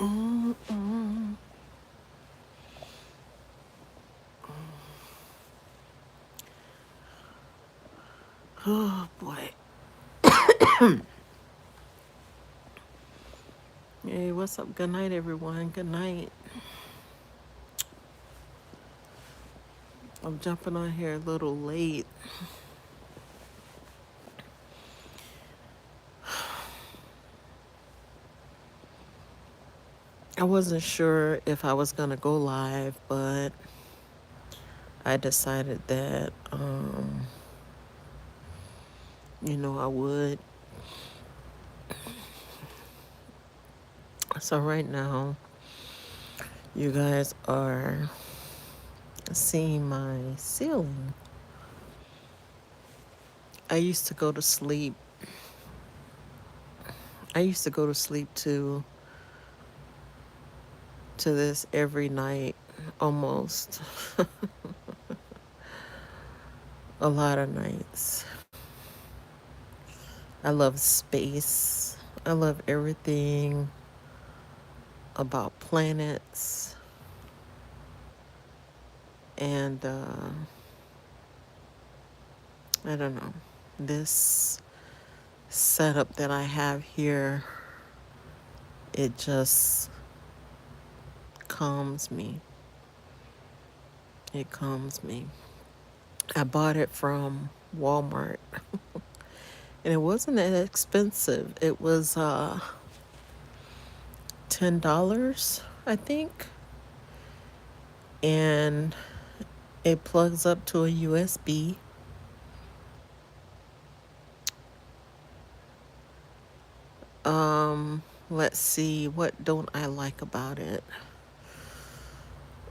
Mm-mm. Oh boy. Hey, what's up? Good night, everyone. Good night. I'm jumping on here a little late. I wasn't sure if I was gonna go live, but I decided that I would. So right now, you guys are seeing my ceiling. I used to go to sleep. I used to go to sleep to this every night, almost a lot of nights. I love space. I love everything about planets. And I don't know. This setup that I have here, it just calms me. It calms me. I bought it from Walmart and it wasn't that expensive. It was $10, I think. And it plugs up to a USB. Let's see, what don't I like about it?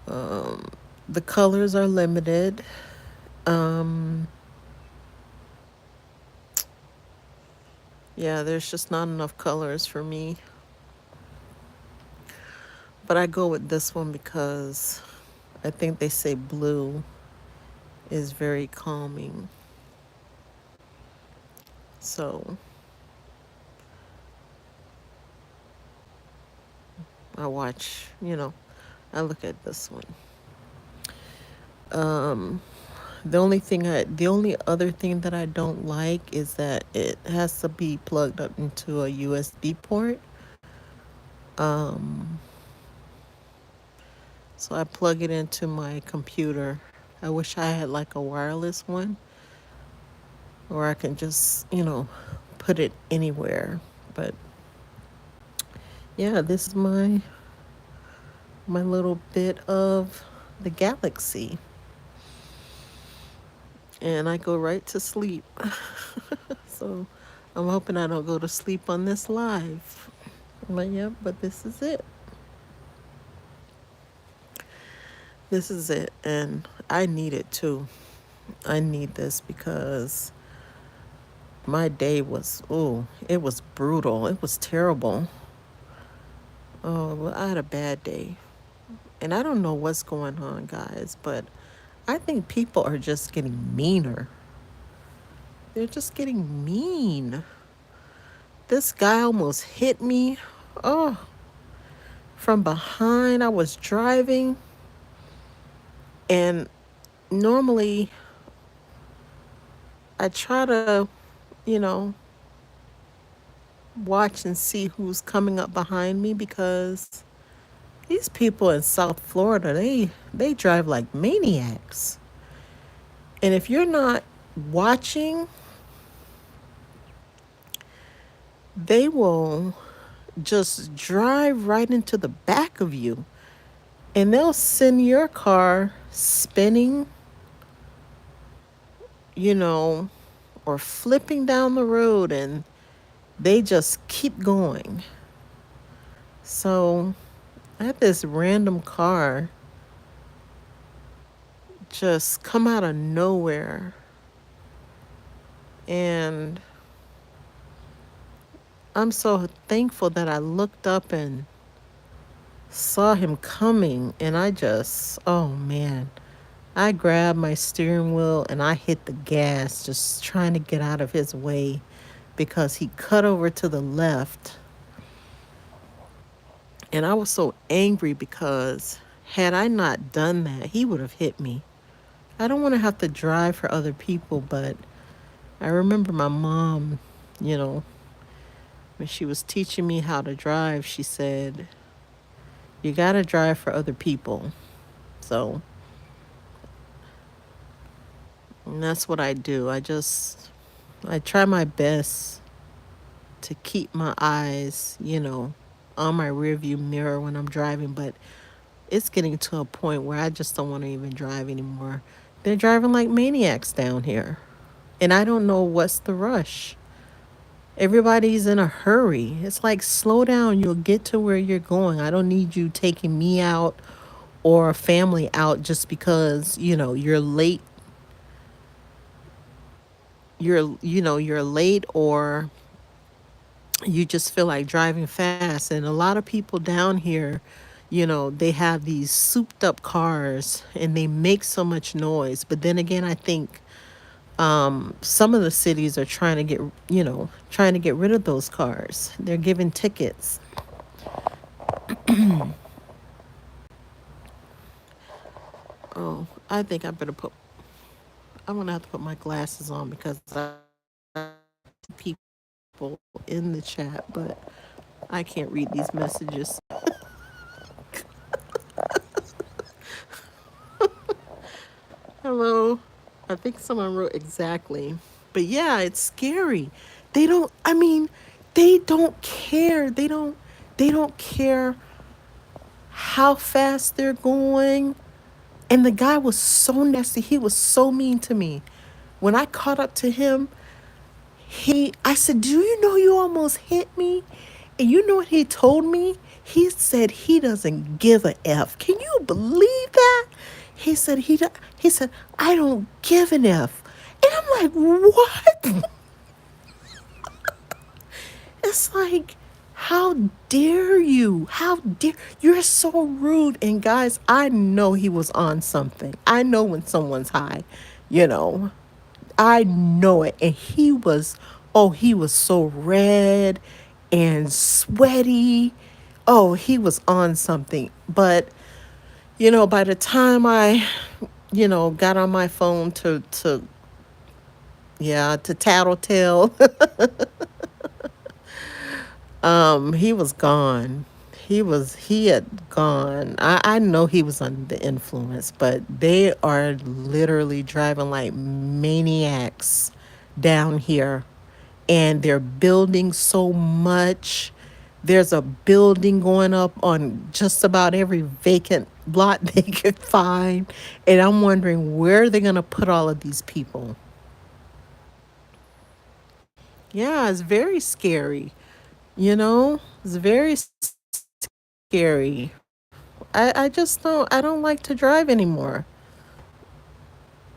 The colors are limited. Um, yeah, there's just not enough colors for me. But I go with this one because I think they say blue is very calming. So I watch, I look at this one. Um, the only other thing that I don't like is that it has to be plugged up into a USB port. Um, so I plug it into my computer. I wish I had like a wireless one where I can just, put it anywhere. But yeah, this is my little bit of the galaxy. And I go right to sleep. So I'm hoping I don't go to sleep on this live. But yeah, but this is it. This is it. And I need it too. I need this because my day was, it was brutal. It was terrible. Oh, well, I had a bad day. And I don't know what's going on, guys, but I think people are just getting meaner. They're just getting mean. This guy almost hit me. Oh, from behind. I was driving. And normally I try to, you know, watch and see who's coming up behind me because these people in South Florida, they drive like maniacs. And if you're not watching, they will just drive right into the back of you. And they'll send your car spinning, you know, or flipping down the road and they just keep going. So I had this random car just come out of nowhere. And I'm so thankful that I looked up and saw him coming. And oh man, I grabbed my steering wheel and I hit the gas, just trying to get out of his way because he cut over to the left And I was so angry because had I not done that, he would have hit me. I don't want to have to drive for other people, but I remember my mom, you know, when she was teaching me how to drive, she said, you got to drive for other people. So, and that's what I do. I try my best to keep my eyes, on my rearview mirror when I'm driving, but it's getting to a point where I just don't want to even drive anymore. They're driving like maniacs down here. And I don't know what's the rush. Everybody's in a hurry. It's like, slow down. You'll get to where you're going. I don't need you taking me out or a family out just because, you're late. You're late, or you just feel like driving fast. And a lot of people down here, they have these souped up cars and they make so much noise. But then again, I think some of the cities are trying to get rid of those cars. They're giving tickets. Oh, I think I'm gonna have to put my glasses on because I see people in the chat, but I can't read these messages. Hello. I think someone wrote exactly. But yeah, it's scary. I mean, they don't care. They don't care how fast they're going. And the guy was so nasty. He was so mean to me. When I caught up to him, I said, "Do you know you almost hit me?" And you know what he told me? He said he doesn't give a F. Can you believe that? He said, "I don't give an F." And I'm like, "What?" It's like, how dare you? How dare you're so rude. And guys, I know he was on something. I know when someone's high, you know. I know it. And he was so red and sweaty. Oh, he was on something. But, by the time I, got on my phone to tattletale, he was gone. He had gone. I know he was under the influence, but they are literally driving like maniacs down here, and they're building so much. There's a building going up on just about every vacant lot they could find. And I'm wondering where they're going to put all of these people. Yeah, it's very scary. It's very scary. I don't like to drive anymore.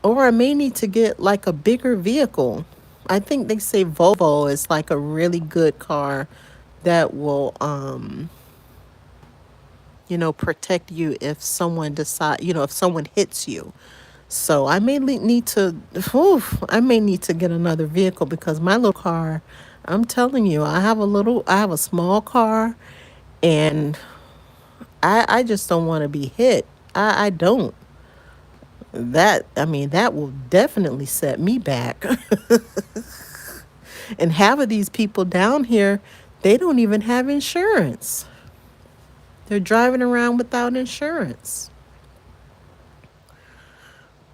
Or I may need to get like a bigger vehicle. I think they say Volvo is like a really good car that will protect you if if someone hits you. So I may need to get another vehicle because my little car, I'm telling you, I have a small car, and I just don't want to be hit. I don't. That will definitely set me back. And half of these people down here, they don't even have insurance. They're driving around without insurance.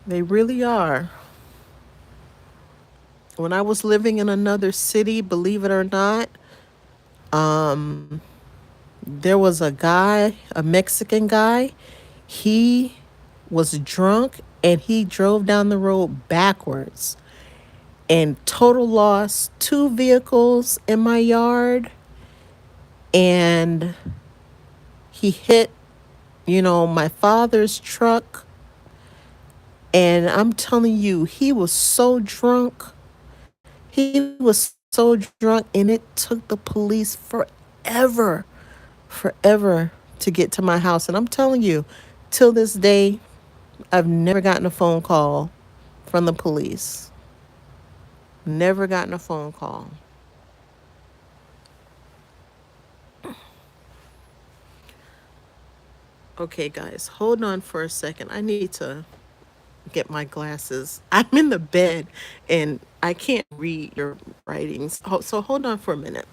They really are. When I was living in another city, believe it or not, there was a Mexican guy. He was drunk and he drove down the road backwards and total loss 2 vehicles in my yard. And he hit, my father's truck. And I'm telling you, he was so drunk. He was so drunk, and it took the police forever to get to my house. And I'm telling you, till this day, I've never gotten a phone call from the police. Never gotten a phone call. Okay, guys, hold on for a second. I need to get my glasses. I'm in the bed and I can't read your writings. So hold on for a minute.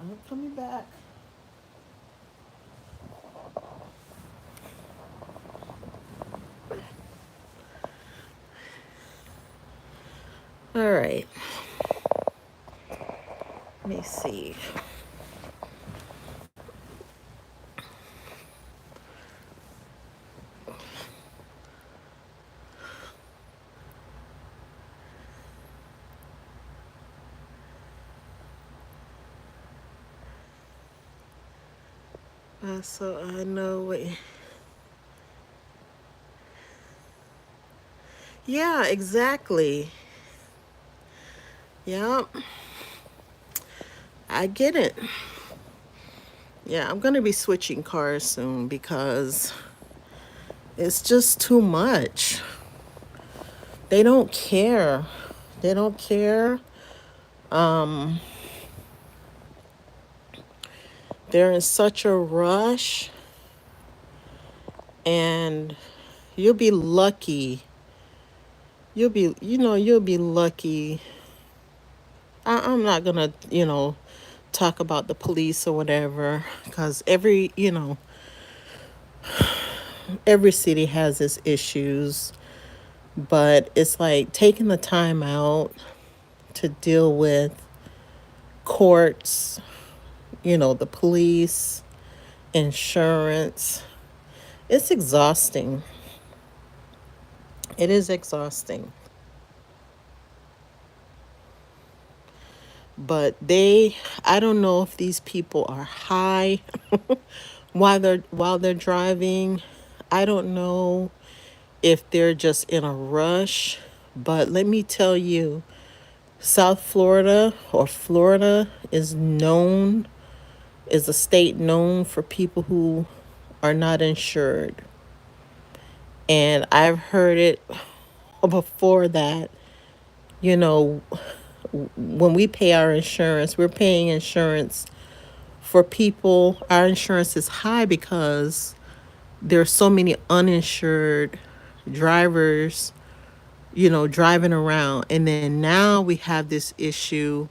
I'm coming back. All right. Let me see. So I know what. Yeah, exactly. Yeah, I get it. Yeah, I'm gonna be switching cars soon because it's just too much. They don't care. They don't care. Um, they're in such a rush, and you'll be lucky. You'll be lucky. I'm not gonna, talk about the police or whatever, because every city has its issues, but it's like taking the time out to deal with courts, the police, insurance. It's exhausting. It is exhausting. But I don't know if these people are high while they're driving. I don't know if they're just in a rush, but let me tell you, South Florida or Florida is a state known for people who are not insured. And I've heard it before that, you know, when we pay our insurance, we're paying insurance for people. Our insurance is high because there are so many uninsured drivers, driving around. And then now we have this issue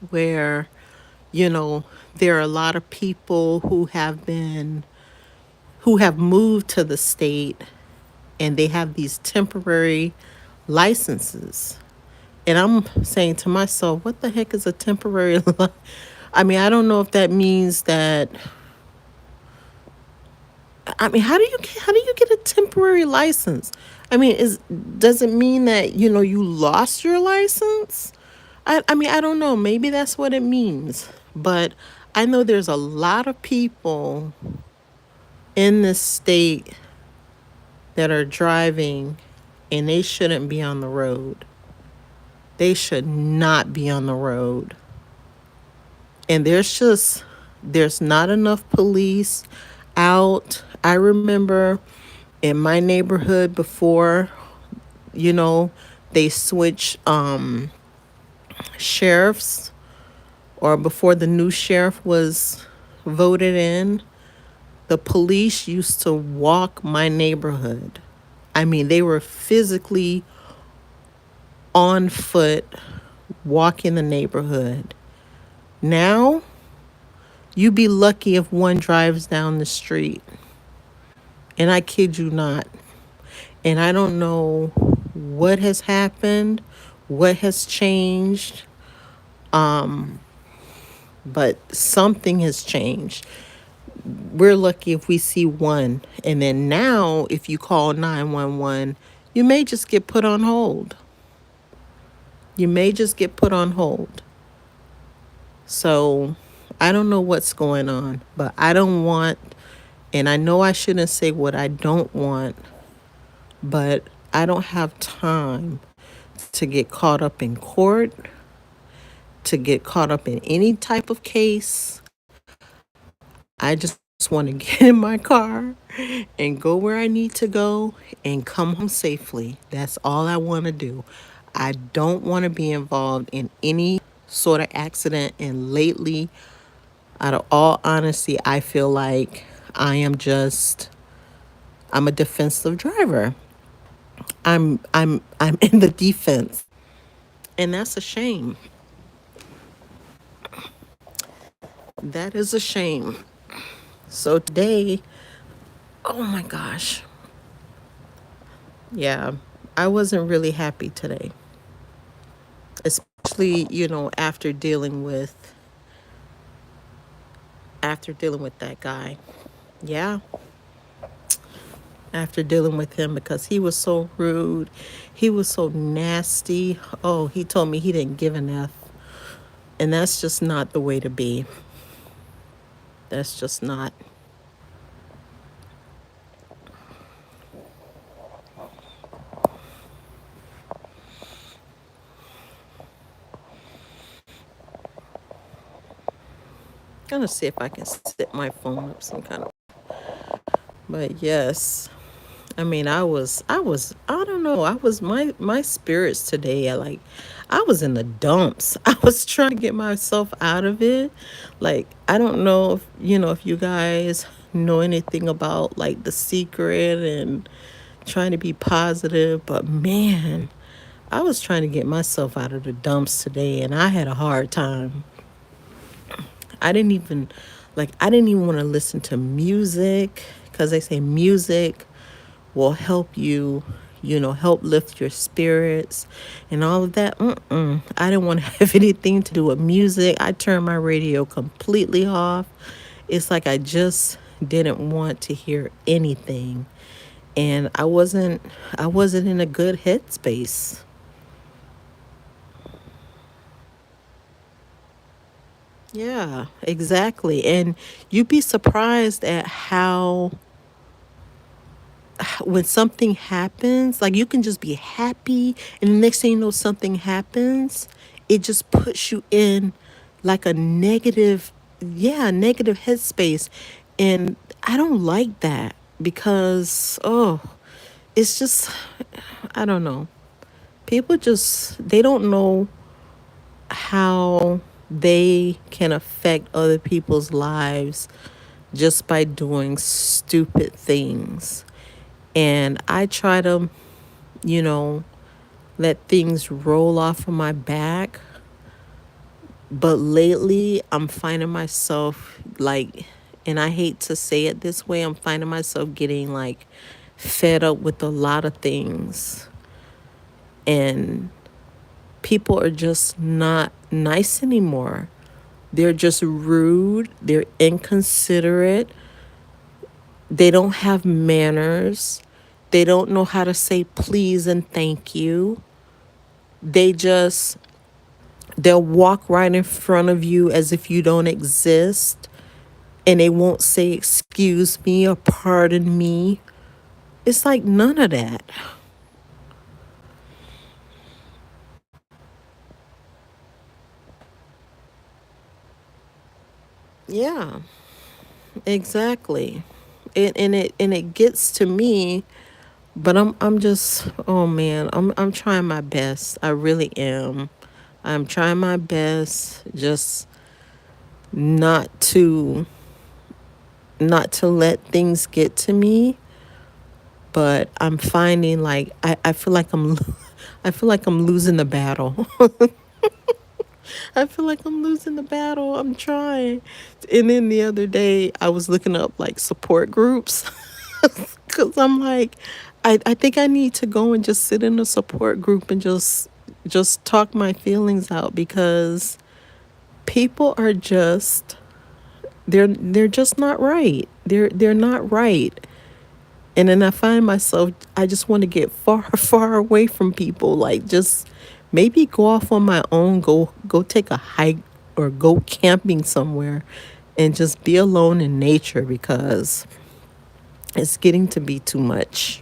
where, you know, there are a lot of people who have moved to the state and they have these temporary licenses. And I'm saying to myself, what the heck is a temporary I mean, I don't know if that means that. I mean, how do you get a temporary license? I mean, is does it mean that, you lost your license? I mean, I don't know. Maybe that's what it means. But I know there's a lot of people in this state that are driving and they shouldn't be on the road. They should not be on the road. And there's not enough police out. I remember in my neighborhood before, you know, they switched sheriffs, or before the new sheriff was voted in, the police used to walk my neighborhood. I mean, they were physically on foot, walking the neighborhood. Now, you be lucky if one drives down the street. And I kid you not. And I don't know what has happened, what has changed, but something has changed. We're lucky if we see one. And then now, if you call 911, you may just get put on hold. You may just get put on hold. So I don't know what's going on, but I don't want, and I know I shouldn't say what I don't want, but I don't have time to get caught up in court, to get caught up in any type of case. I just want to get in my car and go where I need to go and come home safely. That's all I want to do. I don't want to be involved in any sort of accident. And lately, out of all honesty, I feel like I'm a defensive driver. I'm in the defense. And that's a shame. That is a shame. So today, oh my gosh. Yeah, I wasn't really happy today. Especially, after dealing with that guy. Yeah, after dealing with him because he was so rude. He was so nasty. Oh, he told me he didn't give an F. And that's just not the way to be. That's just not. Gonna see if I can set my phone up some kind of. But yes, I mean, I don't know. I was my spirits today. I was in the dumps. I was trying to get myself out of it. Like, I don't know if you guys know anything about like The Secret and trying to be positive, but man, I was trying to get myself out of the dumps today, and I had a hard time. I didn't even I didn't even want to listen to music because they say music will help you, help lift your spirits and all of that. I didn't want to have anything to do with music. I turned my radio completely off. It's like I just didn't want to hear anything. And I wasn't in a good headspace. Yeah, exactly. And you'd be surprised at how when something happens, like you can just be happy, and the next thing you know, something happens, it just puts you in like a negative, yeah, negative headspace. And I don't like that because, oh, it's just, I don't know. People just, they don't know how they can affect other people's lives just by doing stupid things. And I try to, you know, let things roll off of my back. But lately, I'm finding myself and I hate to say it this way, I'm finding myself getting like fed up with a lot of things. And people are just not nice anymore. They're just rude, they're inconsiderate, they don't have manners, they don't know how to say please and thank you. They just They'll walk right in front of you as if you don't exist, and they won't say excuse me or pardon me. It's like none of that. Yeah, exactly. And it gets to me, but I'm just, oh man, I'm trying my best. I really am. I'm trying my best just not to not to let things get to me. but I'm finding like I feel like I feel like I'm losing the battle. I feel like I'm losing the battle. I'm trying. And then the other day I was looking up like support groups cuz I'm like I think I need to go and just sit in a support group and just talk my feelings out because people are just they're just not right. They're not right. And then I find myself, I just want to get far, far away from people. Like just maybe go off on my own, go take a hike or go camping somewhere and just be alone in nature because it's getting to be too much.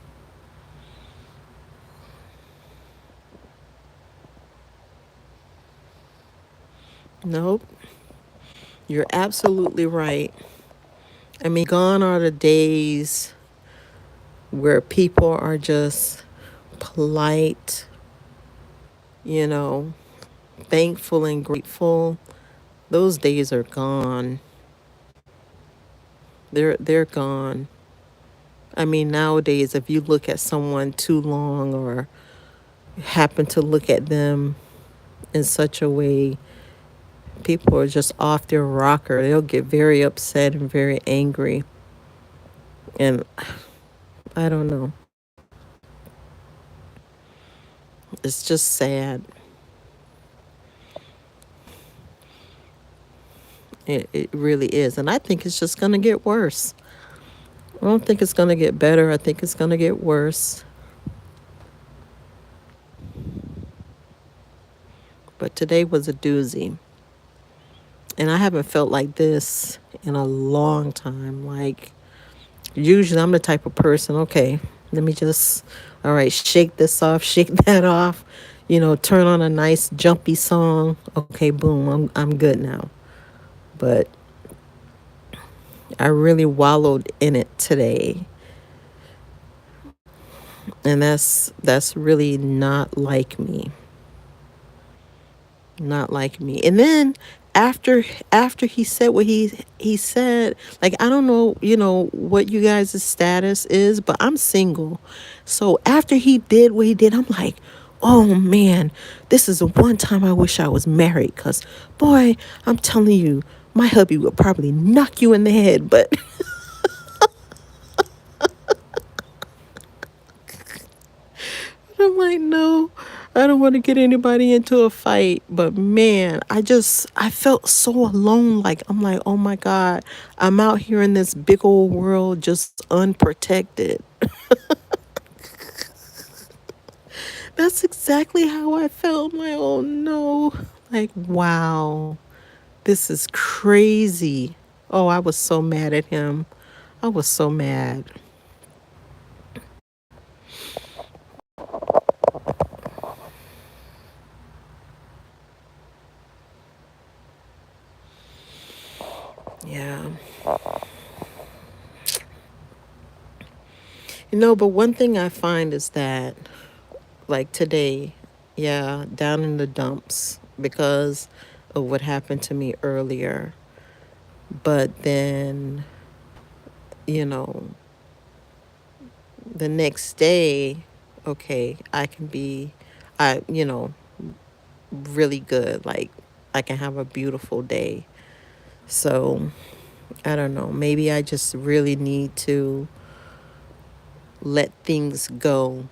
Nope, you're absolutely right. I mean, gone are the days where people are just polite, you know, thankful and grateful. Those days are gone. They're gone. I mean, nowadays, if you look at someone too long or happen to look at them in such a way, people are just off their rocker. They'll get very upset and very angry. And I don't know. It's just sad. It really is. And I think it's just going to get worse. I don't think it's going to get better. I think it's going to get worse. But today was a doozy. And I haven't felt like this in a long time. Like, usually I'm the type of person, okay, let me just, all right, shake this off, shake that off, turn on a nice jumpy song. Okay, boom, I'm good now. But I really wallowed in it today. And that's really not like me. Not like me. And then after he said what he said, like I don't know, what you guys' status is, but I'm single. So after he did what he did, I'm like, oh man, this is the one time I wish I was married, cuz boy, I'm telling you, my hubby would probably knock you in the head, but I'm like, no, I don't want to get anybody into a fight. But man, I felt so alone. Like, I'm like, oh my God, I'm out here in this big old world just unprotected. That's exactly how I felt. I'm like, oh no. Like, wow, this is crazy. Oh, I was so mad at him. I was so mad. Yeah. But one thing I find is that like today, yeah, down in the dumps because of what happened to me earlier. But then, you know, the next day, okay, I can be, really good. Like, I can have a beautiful day. So, I don't know. Maybe I just really need to let things go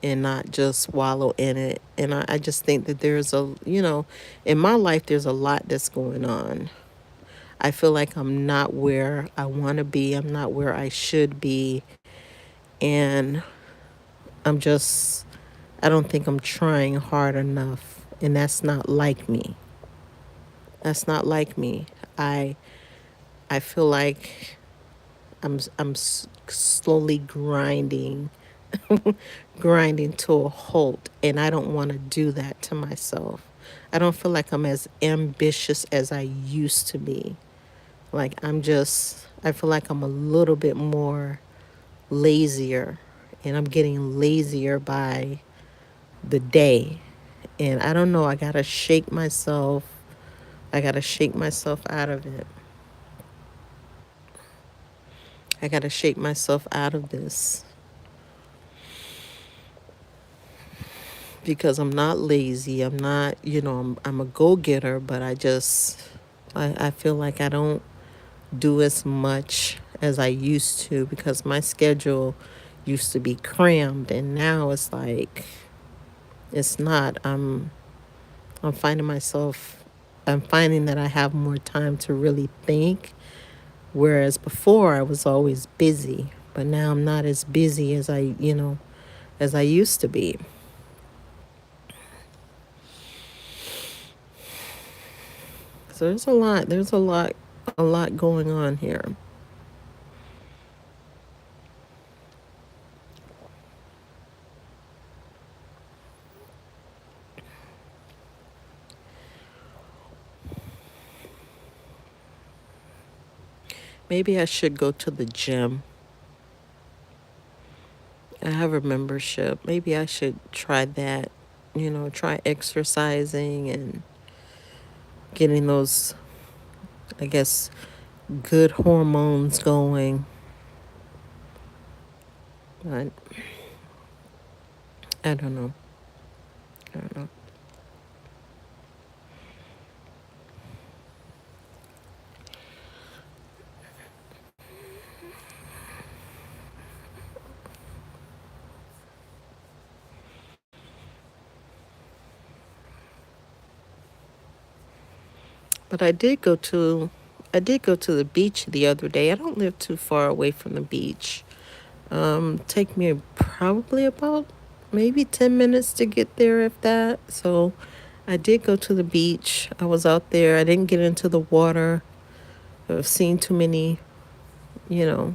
and not just wallow in it. And I just think that in my life, there's a lot that's going on. I feel like I'm not where I want to be. I'm not where I should be. And I'm just, I don't think I'm trying hard enough. And that's not like me. That's not like me. I, I feel like I'm slowly grinding, grinding to a halt. And I don't want to do that to myself. I don't feel like I'm as ambitious as I used to be. Like I feel like I'm a little bit more lazier and I'm getting lazier by the day. And I don't know, I got to shake myself out of it. I got to shake myself out of this. because I'm not lazy. I'm not, I'm a go-getter, but I feel like I don't do as much as I used to because my schedule used to be crammed, and now it's like it's not. I'm finding myself I'm finding that I have more time to really think, whereas before I was always busy, but now I'm not as busy as as I used to be. So a lot going on here. Maybe I should go to the gym. I have a membership. Maybe I should try that. Try exercising and getting those, I guess, good hormones going. But I don't know. I don't know. But I did go to the beach the other day. I don't live too far away from the beach. Take me probably about maybe 10 minutes to get there, if that. So I did go to the beach. I was out there. I didn't get into the water. I've seen you know,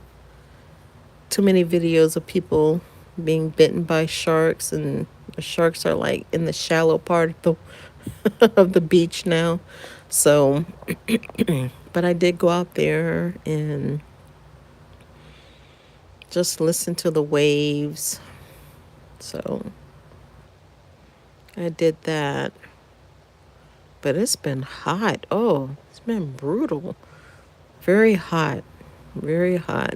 too many videos of people being bitten by sharks, and the sharks are like in the shallow part of the of the beach now. So, but I did go out there and just listen to the waves. So, I did that. But it's been hot. Oh, it's been brutal. Very hot. Very hot.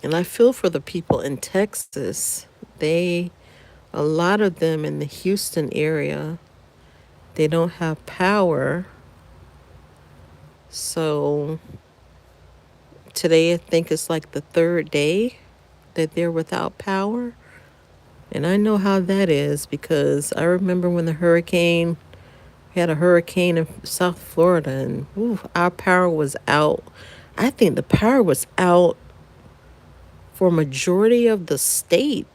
And I feel for the people in Texas. A lot of them in the Houston area, they don't have power. So today, I think it's like the third day that they're without power. And I know how that is because I remember when we had a hurricane in South Florida, and ooh, our power was out. I think the power was out for a majority of the state.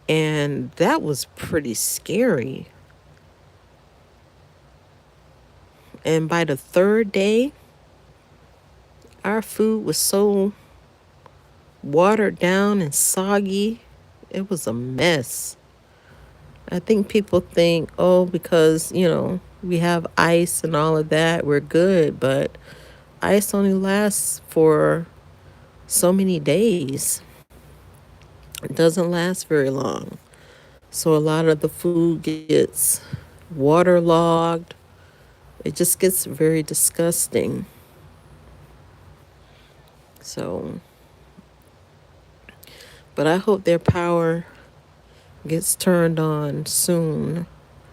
And that was pretty scary. And by the third day, our food was so watered down and soggy. It was a mess. I think people think, oh, because, we have ice and all of that, we're good. But ice only lasts for so many days, it doesn't last very long. So a lot of the food gets waterlogged. It just gets very disgusting. So, but I hope their power gets turned on soon.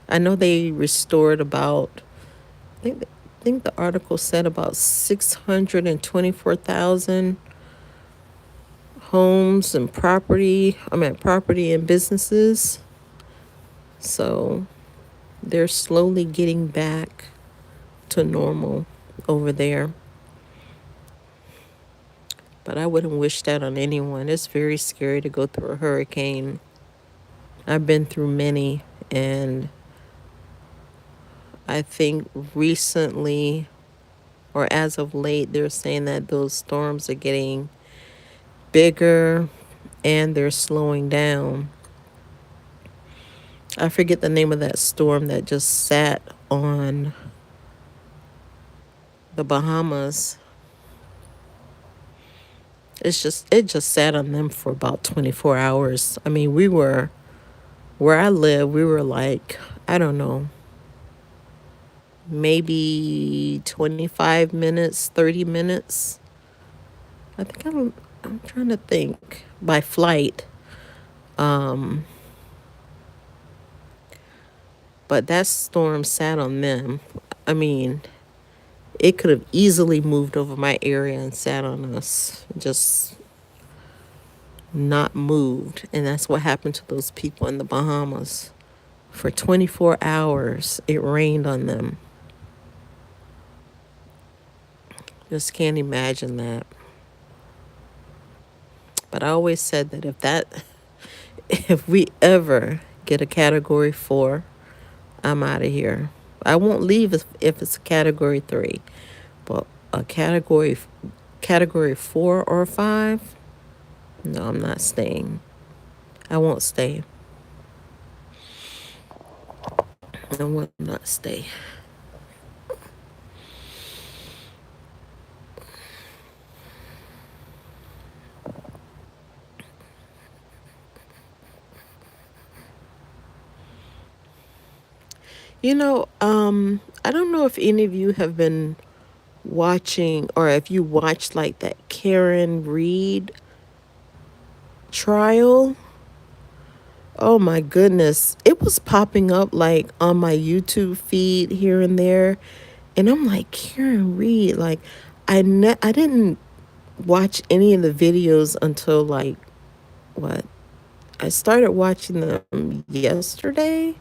I know they restored about, I think the article said about 624,000 homes and property and businesses. So they're slowly getting back to normal over there. But I wouldn't wish that on anyone. It's very scary to go through a hurricane. I've been through many, and I think recently, or as of late, they're saying that those storms are getting bigger and they're slowing down. I forget the name of that storm that just sat on the Bahamas. It just sat on them for about 24 hours. I mean, where I live, we were like, I don't know, maybe 25 minutes, 30 minutes I think I'm trying to think by flight. Um, but that storm sat on them. I mean, it could have easily moved over my area and sat on us. Just not moved. And that's what happened to those people in the Bahamas. For 24 hours, it rained on them. Just can't imagine that. But I always said that if we ever get a category 4, I'm out of here. I won't leave if it's a category 3, but a category 4 or 5, no, I'm not staying. I won't stay. I will not stay. I don't know if any of you have been watching or if you watched like that Karen Reed trial. Oh my goodness. It was popping up like on my YouTube feed here and there. And I'm like, Karen Reed, like I didn't watch any of the videos until like what? I started watching them yesterday.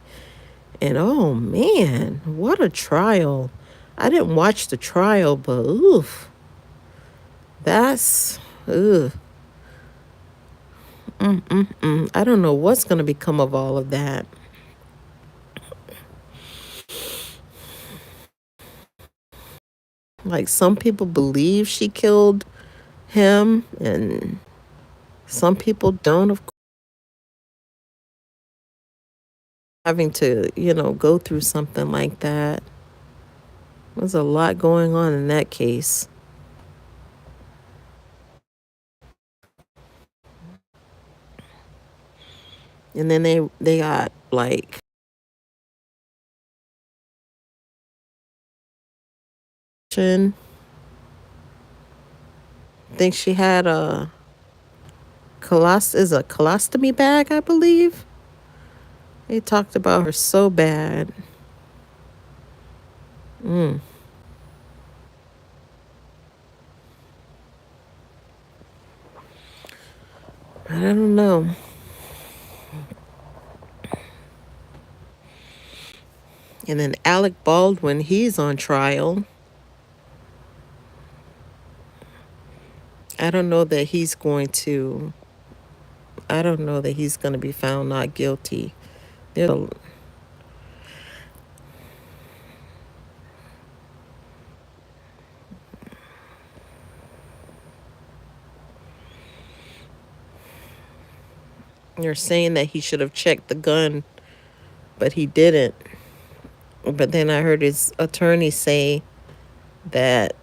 And oh man, what a trial. I didn't watch the trial, but oof. That's ugh. I don't know what's going to become of all of that. Like some people believe she killed him and some people don't, of course, having to, go through something like that. There's a lot going on in that case. And then they got like I think she had a colostomy bag, I believe. They talked about her so bad. Mm, I don't know. And then Alec Baldwin, he's on trial. I don't know that he's going to. I don't know that he's going to be found not guilty. They're, they're saying that he should have checked the gun, but he didn't. But then I heard his attorney say that,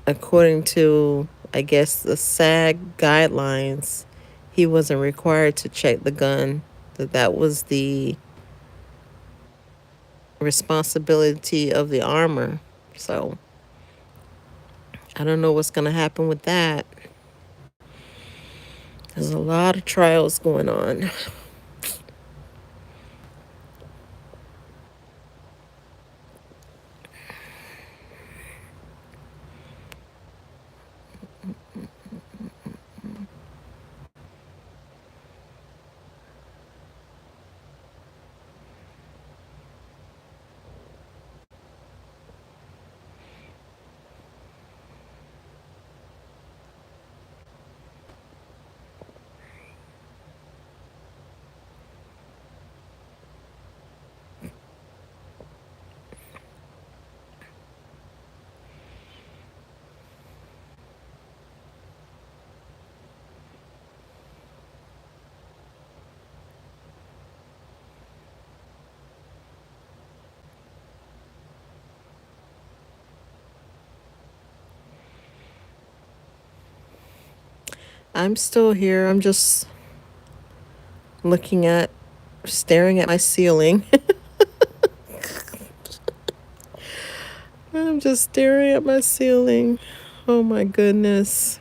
according to, I guess, the SAG guidelines, he wasn't required to check the gun. That was the responsibility of the armor. So I don't know what's going to happen with that. There's a lot of trials going on. I'm still here. I'm just looking at, staring at my ceiling. I'm just staring at my ceiling. Oh my goodness.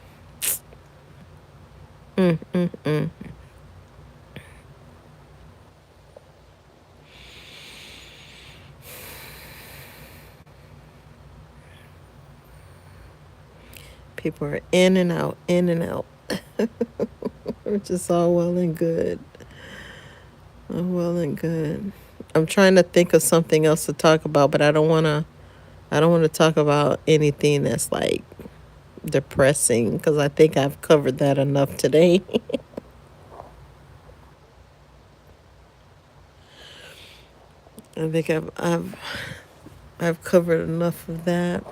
People are in and out, which is all well and good. All well and good. I'm trying to think of something else to talk about, but I don't want to. I don't want to talk about anything that's like depressing because I think I've covered that enough today. I think I've covered enough of that.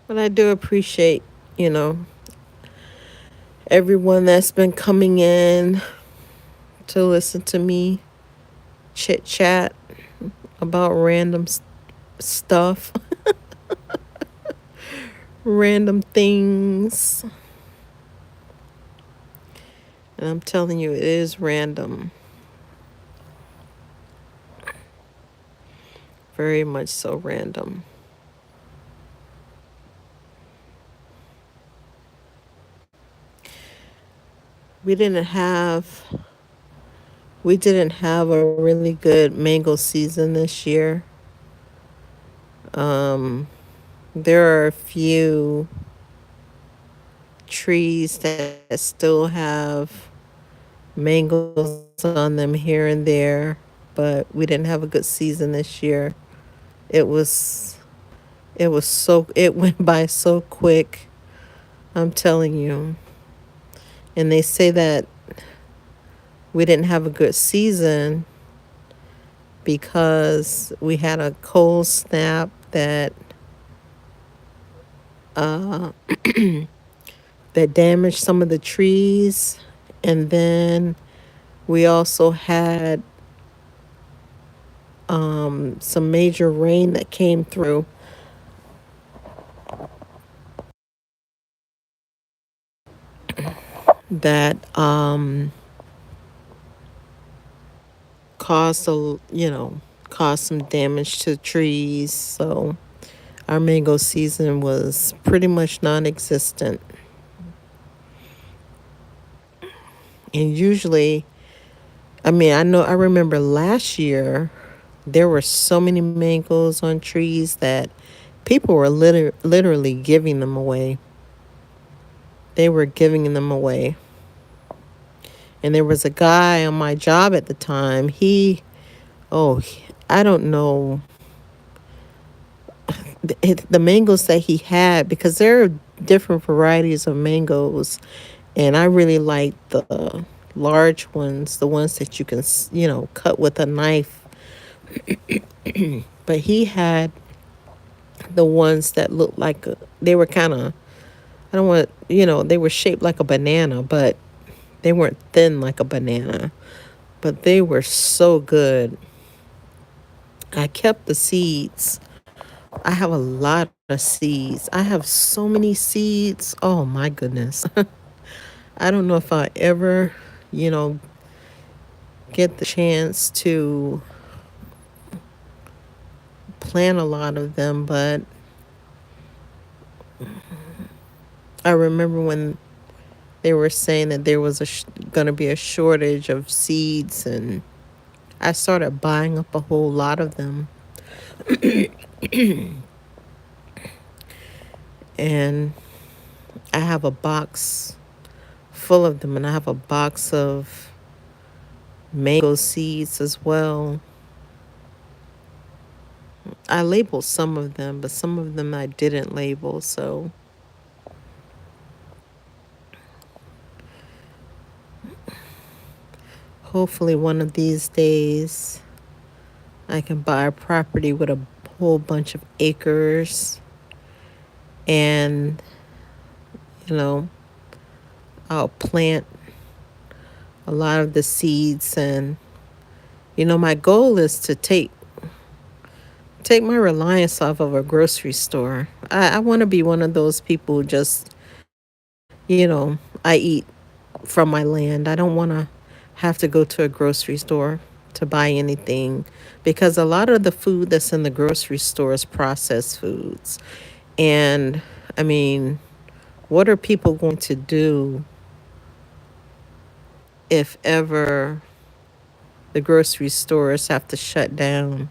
But I do appreciate, you know, everyone that's been coming in to listen to me chit chat about random stuff, random things. And I'm telling you, it is random. Very much so random. We didn't have we didn't have a really good mango season this year. Um, there are a few trees that still have mangoes on them here and there, but we didn't have a good season this year. It was it went by so quick. I'm telling you. And they say that we didn't have a good season because we had a cold snap uh, that damaged some of the trees, and then we also had some major rain that came through that caused caused some damage to trees. So our mango season was pretty much non-existent. And usually, I remember last year there were so many mangoes on trees that people were literally giving them away. They were giving them away. And there was a guy on my job at the time. Oh, I don't know the mangoes that he had, because there are different varieties of mangoes, and I really like the large ones, the ones that you can cut with a knife. But he had the ones that looked like they were kind of, I don't want, they were shaped like a banana, but they weren't thin like a banana, but they were so good. I kept the seeds. I have a lot of seeds. I have so many seeds. Oh my goodness. I don't know if I ever, you know, get the chance to plant a lot of them, but I remember when they were saying that there was going to be a shortage of seeds, and I started buying up a whole lot of them. And I have a box full of them, and I have a box of mango seeds as well. I labeled some of them, but some of them I didn't label. So hopefully one of these days I can buy a property with a whole bunch of acres, and you know, I'll plant a lot of the seeds. And my goal is to take my reliance off of a grocery store. I want to be one of those people who just, I eat from my land. I don't want to have to go to a grocery store to buy anything, because a lot of the food that's in the grocery store is processed foods. And I mean, what are people going to do if ever the grocery stores have to shut down?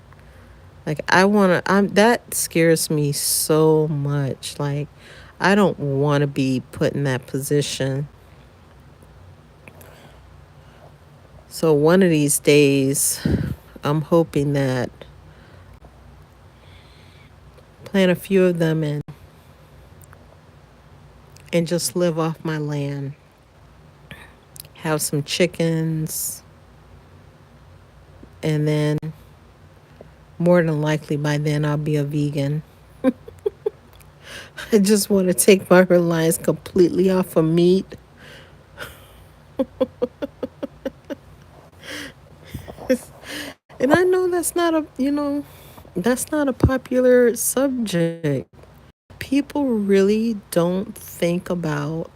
Like, that scares me so much. Like, I don't want to be put in that position. So one of these days, I'm hoping that plant a few of them and just live off my land. Have some chickens, and then more than likely by then I'll be a vegan. I just want to take my reliance completely off of meat. And I know that's not a popular subject. People really don't think about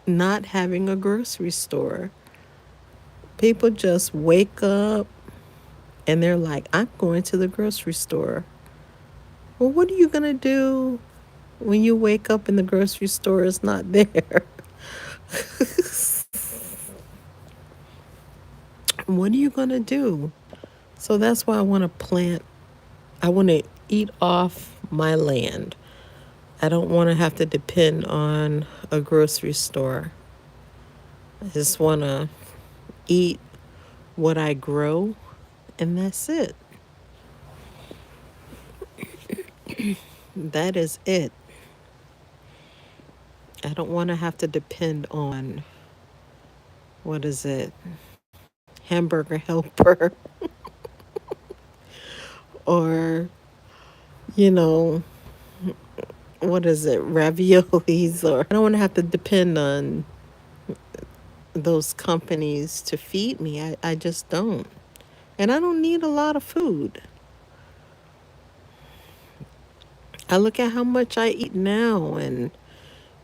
not having a grocery store. People just wake up and they're like, I'm going to the grocery store. Well, what are you going to do when you wake up and the grocery store is not there? What are you going to do? So that's why I want to eat off my land. I don't want to have to depend on a grocery store. I just want to eat what I grow, and that's it. That is it. I don't want to have to depend on, what is it, Hamburger Helper, or, you know, what is it, raviolis, or I don't want to have to depend on those companies to feed me. I just don't. And I don't need a lot of food. I look at how much I eat now, and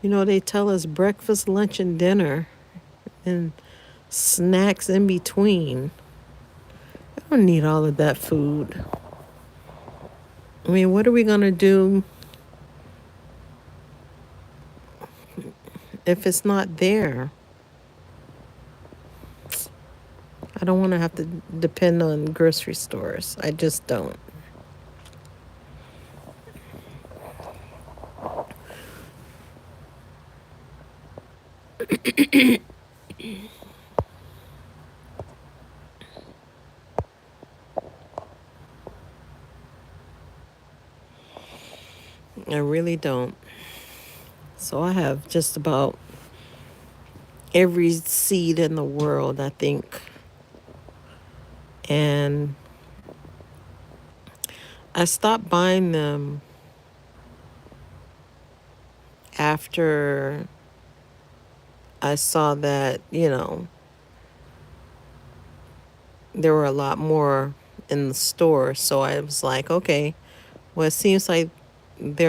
they tell us breakfast, lunch, and dinner, and snacks in between. I don't need all of that food. I mean, what are we going to do if it's not there? I don't want to have to depend on grocery stores. I just don't. I really don't. So I have just about every seed in the world, I think. And I stopped buying them after I saw that, there were a lot more in the store. So I was like, okay, well, it seems like they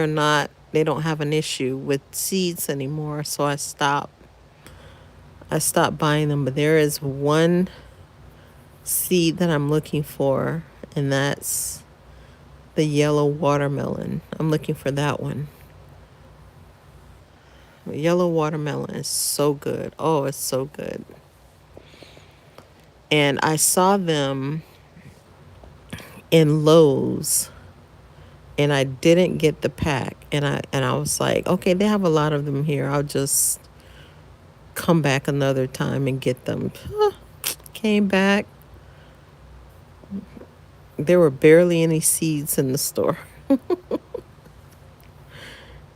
don't have an issue with seeds anymore. So I stopped buying them. But there is one seed that I'm looking for, and that's the yellow watermelon. I'm looking for that one. Yellow watermelon is so good. Oh, it's so good. And I saw them in Lowe's, and I didn't get the pack. And I was like, okay, they have a lot of them here. I'll just come back another time and get them. Came back. There were barely any seeds in the store.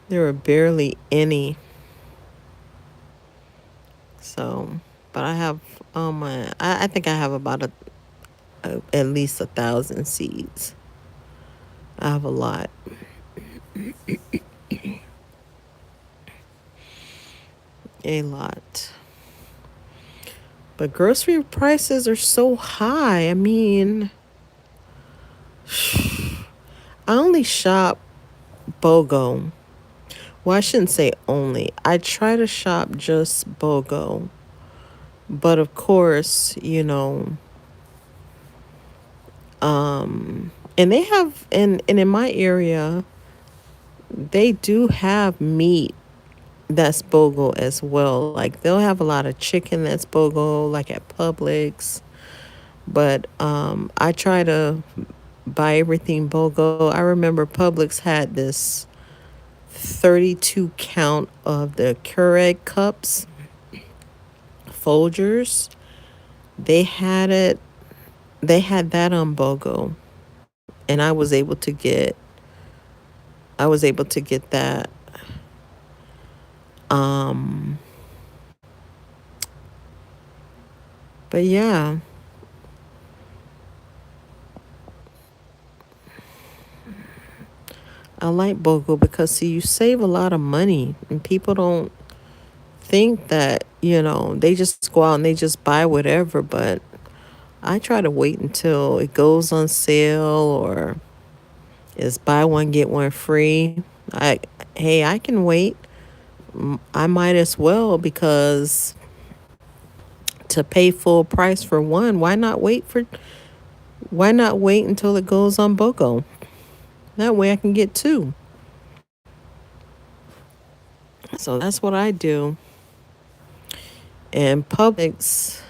There were barely any. So, but I have I think I have about at least 1,000 seeds. I have a lot, a lot. But grocery prices are so high. I mean, I only shop BOGO. Well, I shouldn't say only. I try to shop just BOGO. But of course, and they have, and in my area, they do have meat that's BOGO as well. Like they'll have a lot of chicken that's BOGO, like at Publix. But I try to buy everything BOGO. I remember Publix had this 32 count of the Keurig cups, Folgers. They had it. They had that on BOGO, and I was able to get that. Um, but yeah, I like BOGO because see, you save a lot of money, and people don't think that they just go out and they just buy whatever. But I try to wait until it goes on sale or is buy one get one free. I Hey, I can wait. I might as well because to pay full price for one, why not wait until it goes on BOGO? That way I can get two. So that's what I do. And Publix,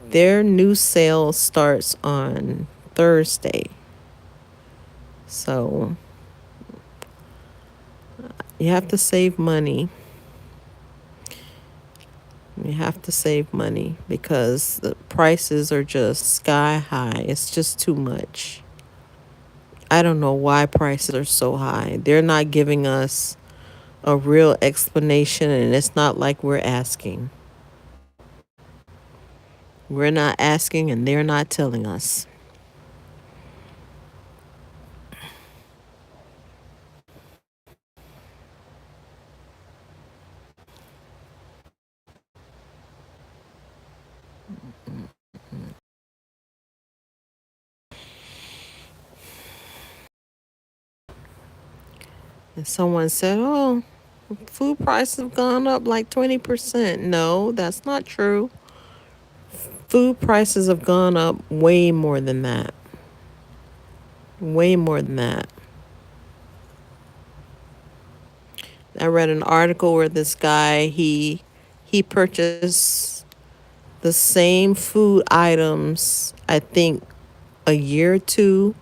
their new sale starts on Thursday. So you have to save money. You have to save money because the prices are just sky high. It's just too much. I don't know why prices are so high. They're not giving us a real explanation, and it's not like we're asking. We're not asking, and they're not telling us. And someone said, oh, food prices have gone up like 20%. No, that's not true. Food prices have gone up way more than that. Way more than that. I read an article where this guy he purchased the same food items, I think a year or two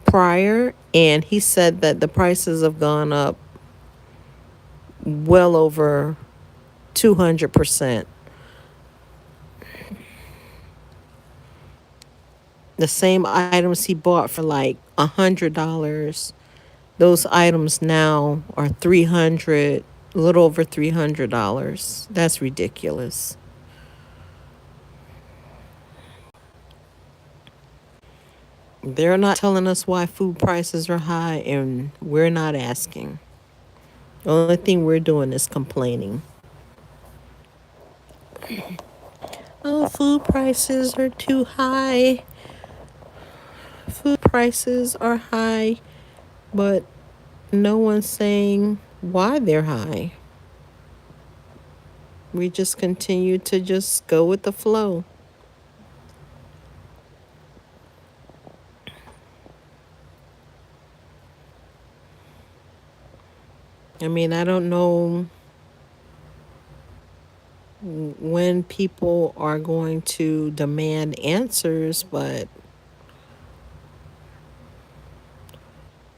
prior, and he said that the prices have gone up well over 200%. The same items he bought for like $100, those items now are 300, a little over $300. That's ridiculous. They're not telling us why food prices are high, and we're not asking. The only thing we're doing is complaining. Oh, food prices are too high. Food prices are high, but no one's saying why they're high. We just continue to just go with the flow. I mean, I don't know when people are going to demand answers, but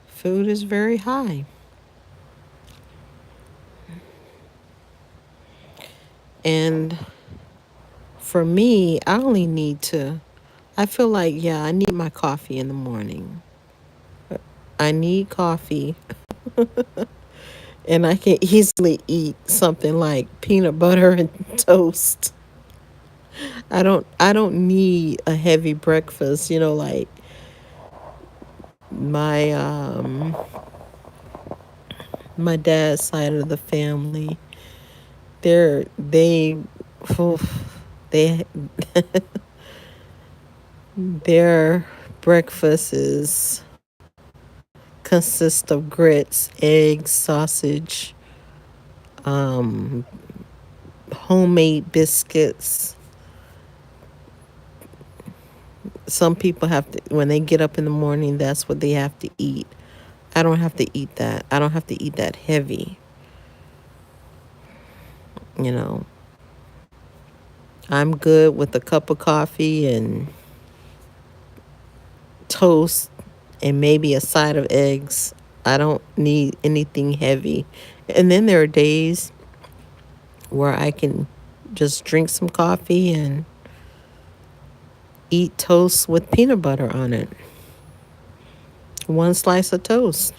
food is very high. And for me, I feel like, yeah, I need my coffee in the morning. I need coffee. And I can easily eat something like peanut butter and toast. I don't need a heavy breakfast, like my my dad's side of the family. They oof, they their breakfast is consists of grits, eggs, sausage, um, homemade biscuits. Some people have to, when they get up in the morning, that's what they have to eat. I don't have to eat that. I don't have to eat that heavy. You know, I'm good with a cup of coffee and toast and maybe a side of eggs. I don't need anything heavy. And then there are days where I can just drink some coffee and eat toast with peanut butter on it. One slice of toast.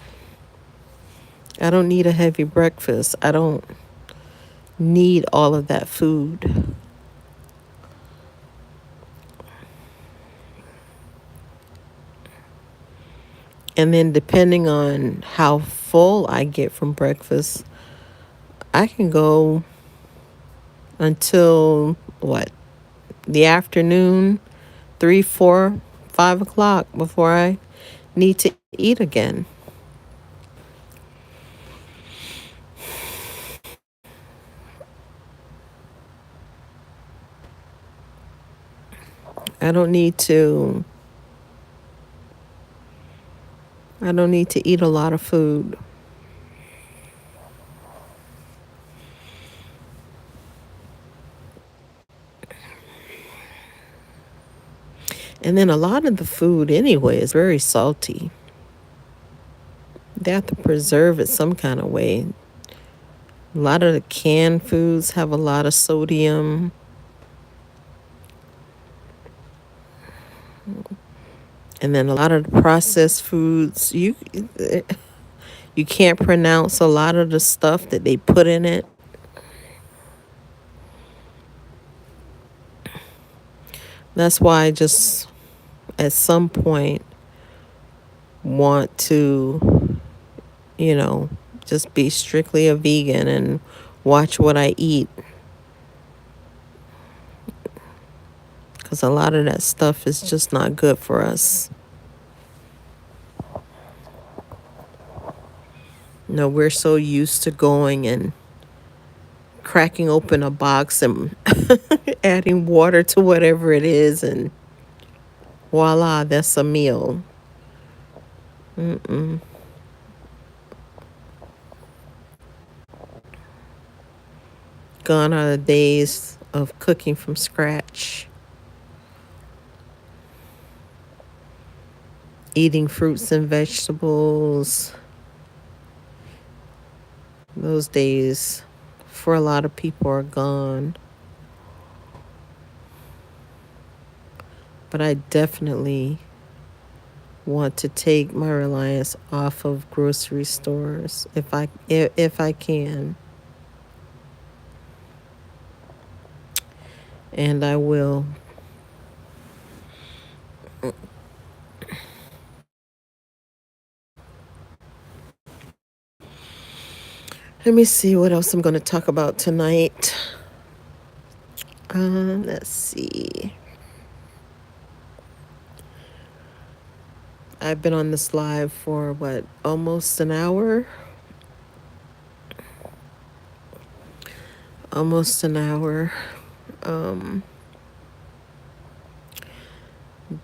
I don't need a heavy breakfast. I don't need all of that food. And then, depending on how full I get from breakfast, I can go until what? The afternoon, 3, 4, 5 o'clock before I need to eat again. I don't need to I don't need to eat a lot of food. And then a lot of the food anyway is very salty. They have to preserve it some kind of way. A lot of the canned foods have a lot of sodium. And then a lot of the processed foods, you can't pronounce a lot of the stuff that they put in it. That's why I just at some point want to, you know, just be strictly a vegan and watch what I eat, because a lot of that stuff is just not good for us. We're so used to going and cracking open a box and adding water to whatever it is, and voila, that's a meal. Mm-mm. Gone are the days of cooking from scratch, eating fruits and vegetables. Those days, for a lot of people, are gone. But I definitely want to take my reliance off of grocery stores if I can, and I will. Let me see what else I'm going to talk about tonight. Let's see. I've been on this live for what, almost an hour? Almost an hour. Um,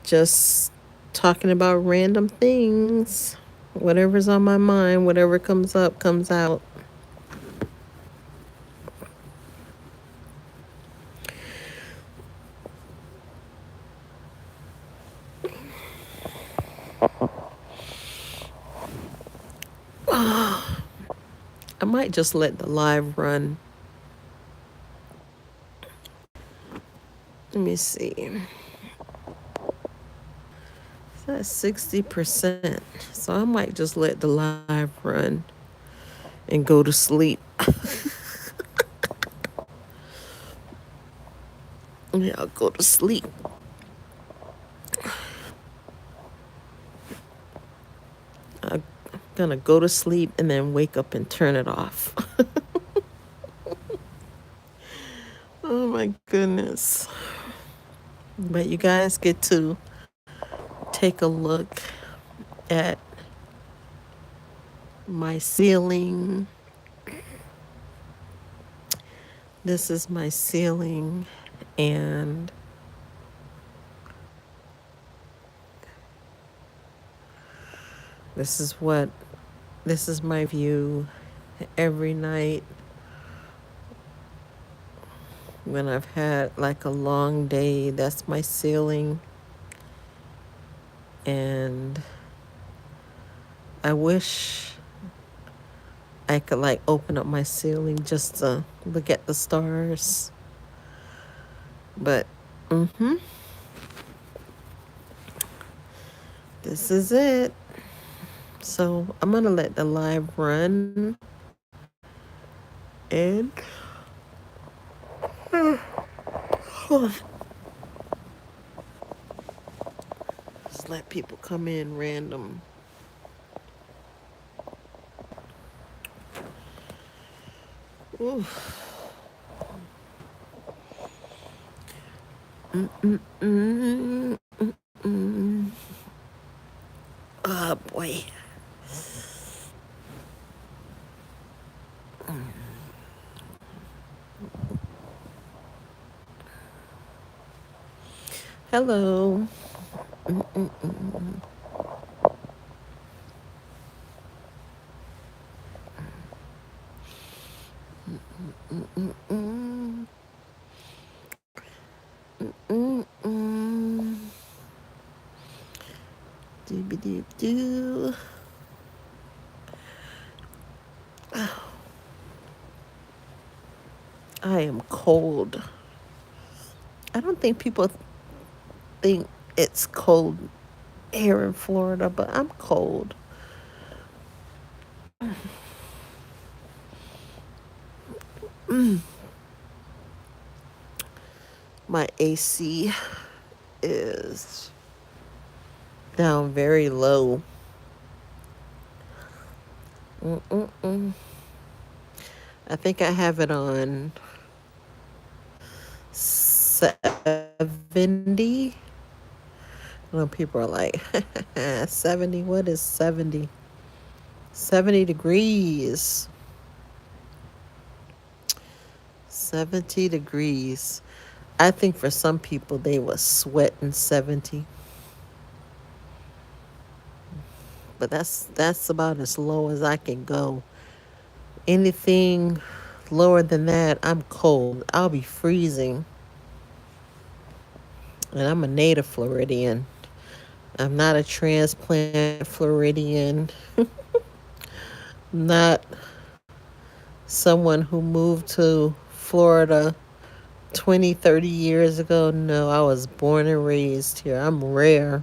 just talking about random things. Whatever's on my mind, whatever comes up, comes out. I might just let the live run. Let me see. It's at 60%. So I might just let the live run and go to sleep. Yeah, I'll go to sleep. I'm gonna go to sleep and then wake up and turn it off. Oh my goodness. But you guys get to take a look at my ceiling. This is my ceiling, and this is what this is my view every night when I've had like a long day. That's my ceiling, and I wish I could like open up my ceiling just to look at the stars. But this is it. So I'm gonna let the live run and just let people come in random. Ooh. Mm-mm-mm. Oh boy. Hello. Mm-mm. Mm-mm. Doo-ba-doo-doo. I am cold. I don't think people think it's cold here in Florida, but I'm cold. My AC is down very low. Mm-mm-mm. I think I have it on 70. When people are like, 70, what is 70? 70 degrees. 70 degrees. I think for some people they was sweating 70. But that's about as low as I can go. Anything lower than that, I'm cold. I'll be freezing. And I'm a native Floridian. I'm not a transplant Floridian. Not someone who moved to Florida 20, 30 years ago. No, I was born and raised here. I'm rare.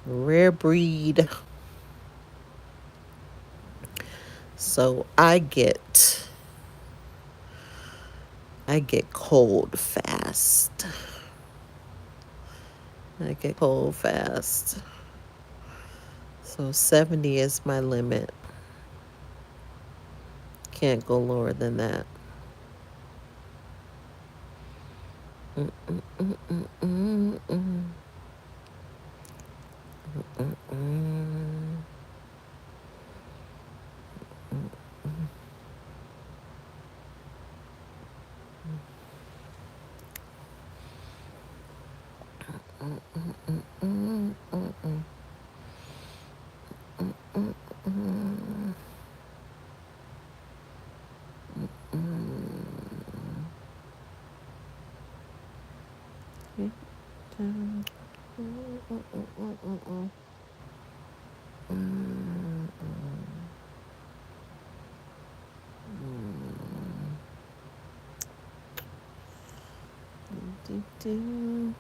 Rare breed. So I get cold fast. I get cold fast. So 70 is my limit. Can't go lower than that. Mm-mm-mm-mm-mm. Mm-mm. Mm-mm-mm-mm. Do-do.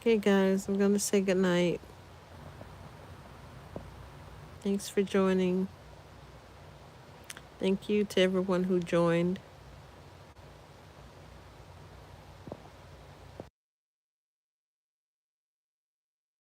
Okay, guys, I'm going to say goodnight. Thanks for joining. Thank you to everyone who joined.